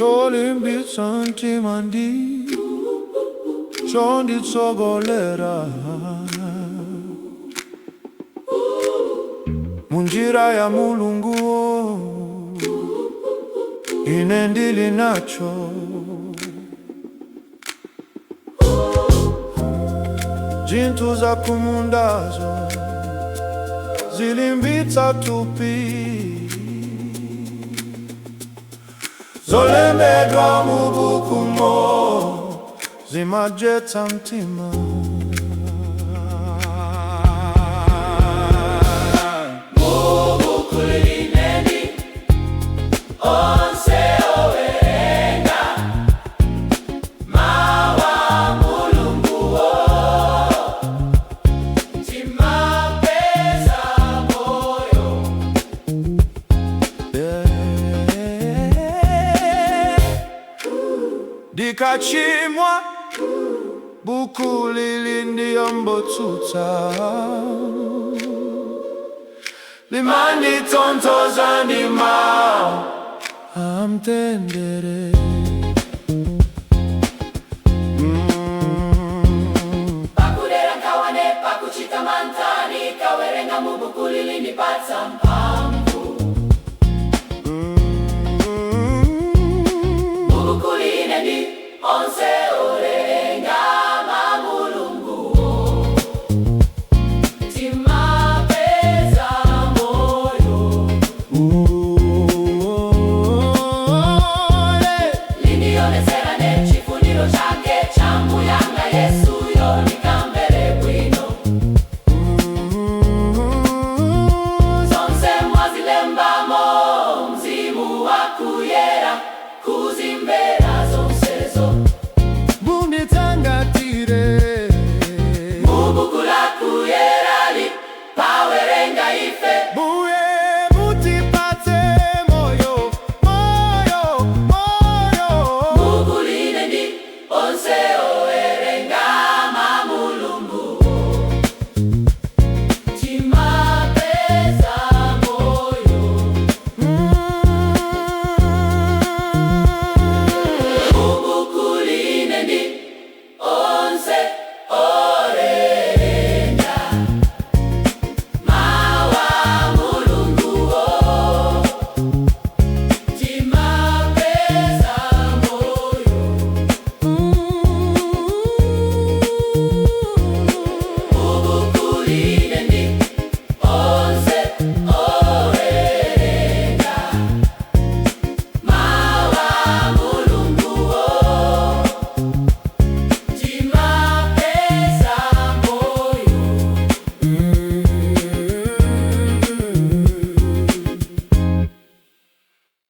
Cholimbi santimandi chondi tsogolera munjira ya Mulungu ine ndili nacho jintu za kumundazo zilimbitsa tupi zolembedwa mubukumo zimajetsa mtima mubuku lineni onse owerenga mawa Mulungu timapeza moyo dikachimwa buku lili ndiyo mbotsutsa limanditontoza ndima amtendere pakulera nkawane pakuchita mantani kawerenga mubuku lili ndipatsa mpa